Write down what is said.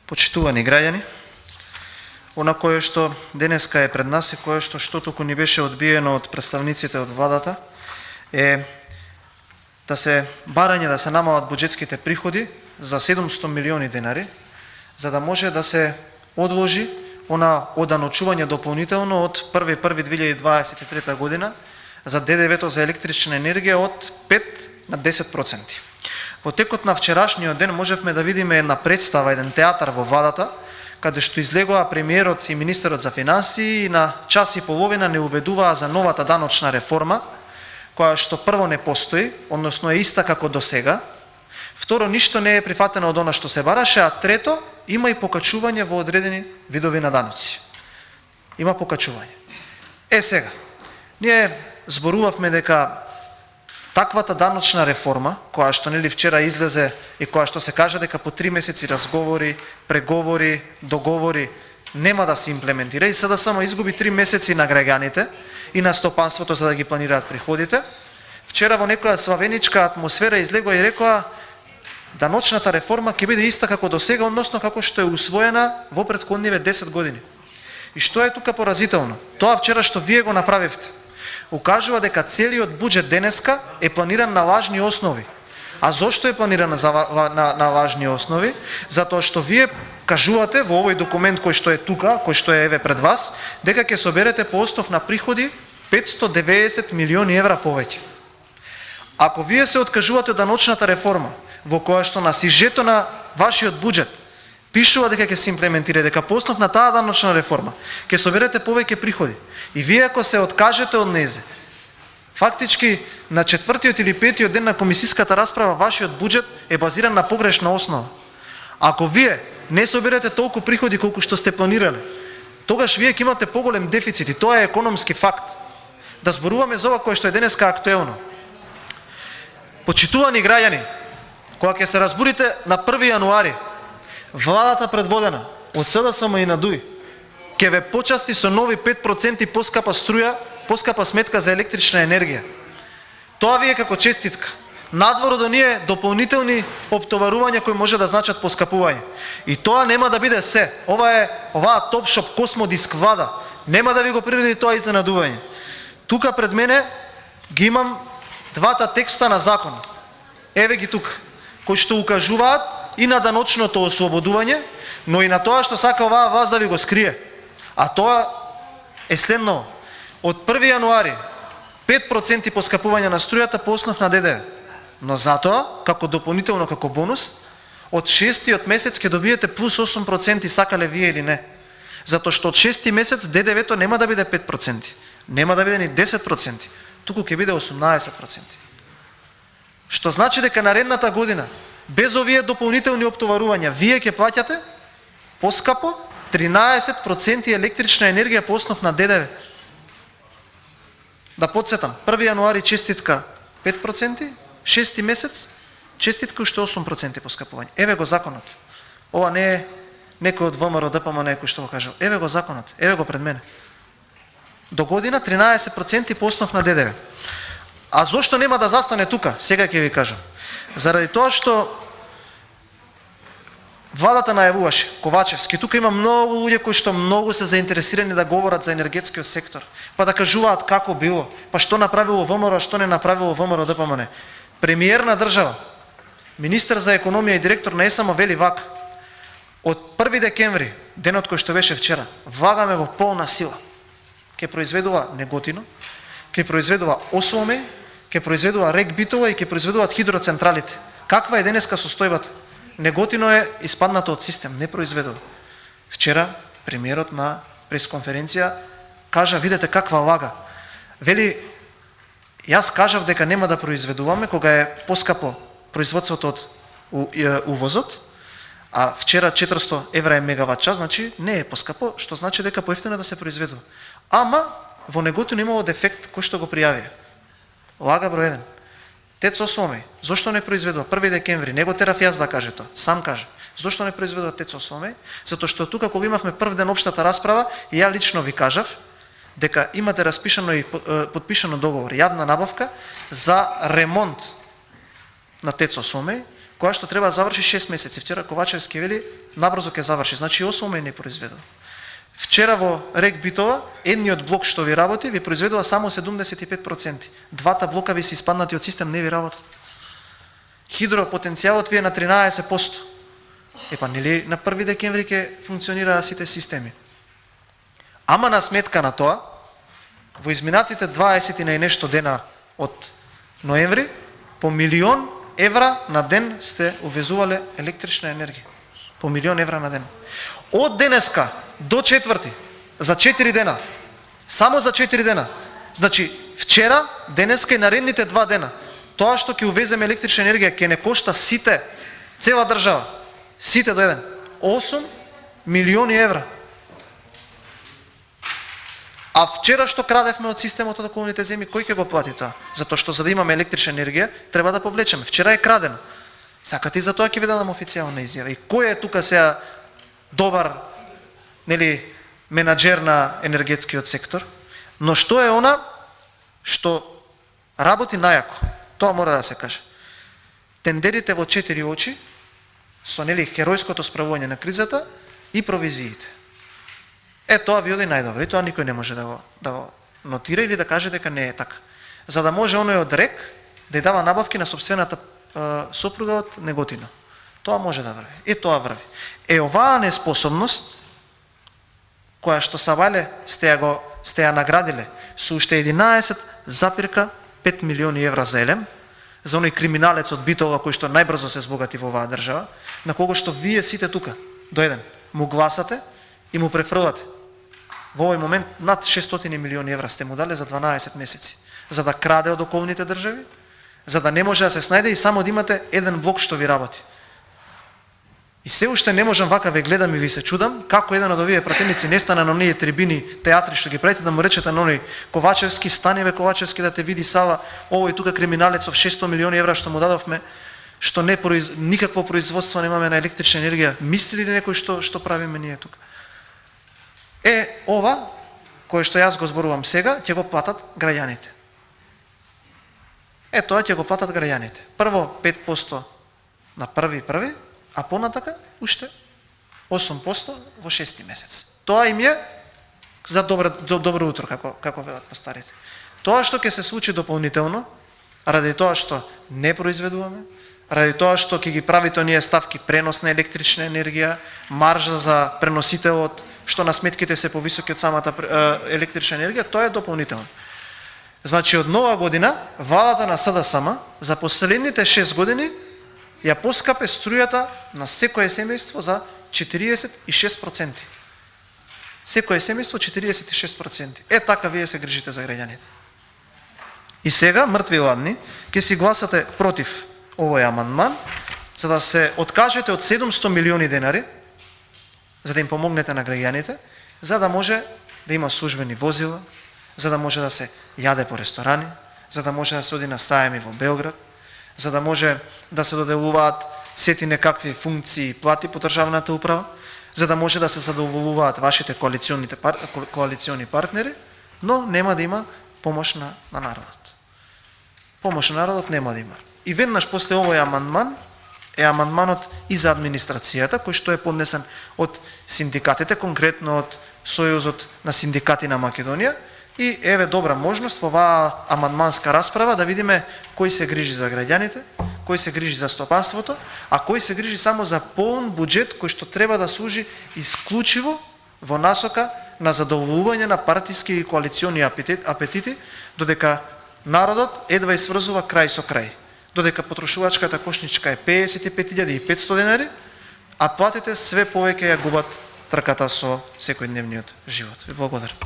Почитувани граѓани, она кое што денеска е пред нас и кое што туку ни беше одбиено од представниците од владата е да се барање да се намалат буџетските приходи за 700 милиони денари, за да може да се одложи она оданочување дополнително од 1.1.2023 година за ДДВ-то за електрична енергија од 5 на 10%. Во текот на вчерашниот ден можевме да видиме една представа, еден театар во владата, каде што излегува премиерот и министерот за финансии и на час и половина не убедуваа за новата даночна реформа, која што прво не постои, односно е иста како до сега, второ ништо не е прифатено од она што се бараше, а трето има и покачување во одредени видови на даноци. Има покачување. Сега, ние зборувавме дека таквата даночна реформа, која што нели вчера излезе и која што се кажа дека по 3 месеци разговори, преговори, договори нема да се имплементира и сега само изгуби 3 месеци на граѓаните и на стопанството за да ги планираат приходите. Вчера во некоја славеничка атмосфера излегува и рекоа даночната реформа ќе биде иста како до сега, односно како што е усвоена во претходниве 10 години. И што е тука поразително? Тоа вчера што вие го направивте укажува дека целиот буџет денеска е планиран на лажни основи. А зошто е планиран на лажни основи? Затоа што вие кажувате во овој документ кој што е тука, кој што е еве пред вас, дека ќе соберете по основ на приходи 590 милиони евра повеќе. Ако вие се откажувате од даночната реформа, во која што на сижето на вашиот буџет пишува дека ќе се имплементира, дека по основ на таа даночна реформа ќе соберете повеќе приходи, и вие ако се откажете од незе, фактички на 4-тиот или 5-тиот ден на комисиската расправа вашиот буџет е базиран на погрешна основа. Ако вие не соберете толку приходи колку што сте планирале, тогаш вие ќе имате поголем дефицит и тоа е економски факт. Да зборуваме за ова кое што е денеска актуелно. Почитувани граѓани, кога ќе се разбудите на 1 јануари, владата предводена од СДСМ и на ДУИ ќе ве почасти со нови 5% поскапа струја, поскапа сметка за електрична енергија. Тоа ви е како честитка. Надвор од оние дополнителни оптоварувања кои може да значат поскапување. И тоа нема да биде се. Оваа Топшоп Космодиск влада нема да ви го приреди тоа изненадување. Тука пред мене ги имам двата текста на закон. Еве ги тука, кои што укажуваат и на даночното ослободување, но и на тоа што сака оваа власт да ви го скрие. А тоа е следно. Од 1 јануари 5% поскапување на струјата по основ на ДДВ. Но затоа, како дополнително, како бонус, од 6-тиот месец ќе добиете плюс 8% сакале вие или не. Затоа што од 6-ти месец ДДВ-то нема да биде 5%, нема да биде ни 10%, туку ќе биде 18%. Што значи дека наредната година, без овие дополнителни оптоварувања, вие ќе плаќате поскапо 13% електрична енергија по основ на ДДВ. Да подсетам, 1 јануари честитка 5%, 6-ти месец честитка уште 8% поскапување. Еве го законот. Ова не е некој од ВМРО ДПМН некој што го кажал. Еве го законот, еве го пред мене. До година 13% по основ на ДДВ. А зошто нема да застане тука? Сега ќе ви кажам. Заради тоа што владата најавуваше, Ковачевски, тука има многу луѓе кои што многу се заинтересирани да говорат за енергетскиот сектор, па да кажуваат како било, па што направило ВМРО, што не направило ВМРО ДПМН. Премиер на држава, министер за економија и директор на ЕСМ вели вака: од 1 декември, денот кој што беше вчера, влагаме во полна сила. Ќе произведува Неготино, ќе произведува Осоме, ќе произведува РЕК Битола и ќе произведуваат хидроцентралите. Каква е денеска состојбата? Неготино е испаднато од систем, не произведува. Вчера премиерот на пресконференција кажа, видете каква лага. Вели, јас кажав дека нема да произведуваме кога е поскапо производството од увозот, а вчера 400 евра е мегават час, значи не е поскапо, што значи дека поевтино да се произведува. Ама во Неготино имало дефект кој што го пријавија. Лага број 1. ТЕЦ Осоме, зошто не произведува? 1 декември, не го терав јас да каже тоа, сам каже. Зошто не произведува ТЕЦ Осоме? Затоа што тука кога имавме прв ден општата расправа, и ја лично ви кажав дека имате распишано и подпишано договор, јавна набавка за ремонт на ТЕЦ Осоме, која што треба да заврши 6 месеци. Вчера Ковачевски вели набрзо ќе заврши. Значи 8 не произведува. Вчера во РЕК Битова, едниот блок што ви работи, ви произведува само 75%. Двата блока ви се испаднати од систем, не ви работат. Хидропотенцијалот ви е на 13%. Епа, нели на 1 декември ќе функционираат сите системи. Ама на сметка на тоа, во изминатите 20 и нешто дена од ноември, по €1.000.000 на ден сте увезувале електрична енергија. По €1.000.000 на ден. Од денеска до четврти, за 4 дена, само за 4 дена. Значи, вчера, денеска и наредните 2 дена, тоа што ќе увеземе електрична енергија ќе не кошта сите, цела држава, сите до еден, €8.000.000. А вчера што крадевме од системот од околните земји, кој ќе го плати тоа? Затоа што за да имаме електрична енергија, треба да повлечеме. Вчера е крадено. Сакате и за тоа ќе ви дадам официјална изјава. И кој е тука сега добар, нели, менаџер на енергетскиот сектор? Но што е она што работи најако? Тоа мора да се каже. Тендерите во 4 очи со, нели, херојското справување на кризата и провизиите. Тоа ви оди најдобро и тоа никој не може да го нотира или да каже дека не е така. За да може оној од РЕК да ја дава набавки на сопствената сопруга од Неготино. Тоа може да врви. И тоа врви. Оваа неспособност, која што Савале сте ја наградиле со уште 11,5 милиони евра за елем, за оној криминалец од Битола кој што најбрзо се збогати во оваа држава, на кого што вие сите тука, до еден, му гласате и му префрлате. Во овој момент над 600 милиони евра сте му дале за 12 месеци, за да краде од околните држави, за да не може да се снајде и само да имате еден блок што ви работи. И се уште не можам, вака ве гледам и ви се чудам, како еден од овие пратеници не стане на оние трибини, театри што ги правите, да му речете на оној Ковачевски, стани бе Ковачевски да те види Сава, овој тука криминалецов 600 милиони евра што му дадовме, што никакво производство немаме на електрична енергија. Мисли ли некој што правиме ние тука? Ова, кое што јас го зборувам сега, ќе го платат граѓаните. Тоа ќе го платат граѓаните. Прво 5% на први, а понатака уште 8% во 6 месец. Тоа им е за добро утро, како велат по старите. Тоа што ќе се случи дополнително, ради тоа што не произведуваме, ради тоа што ќе ги правите оние ставки пренос на електрична енергија, маржа за преносителот, што на сметките се повисоки од самата електрична енергија, тоа е дополнително. Значи, од нова година, владата на СДСМ за последните 6 години ја поскапе струјата на секое семејство за 46%. Секое семејство 46%. Така вие се грижите за граѓаните. И сега, мртви ладни, ќе си гласате против овој амандман, за да се откажете од 700 милиони денари, за да им помогнете на граѓаните, за да може да има службени возила, за да може да се јаде по ресторани, за да може да се оди на сајми во Белград, за да може да се доделуваат сети некакви функции и плати по државната управа, за да може да се задоволуваат вашите коалициони партнери, но нема да има помош на народот. Помош на народот нема да има. И веднаш после овој амандман е амандманот и за администрацијата, кој што е поднесен од синдикатите, конкретно од Сојузот на синдикати на Македонија, и еве добра можност во оваа амандманска расправа да видиме кој се грижи за граѓаните, кој се грижи за стопанството, а кој се грижи само за полн буџет кој што треба да служи исклучиво во насока на задоволување на партиски и коалициони апетити, додека народот едва сврзува крај со крај, додека потрошувачката кошничка е 55.500 денари, а платите све повеќе ја губат трката со секојдневниот живот. Ви благодарам.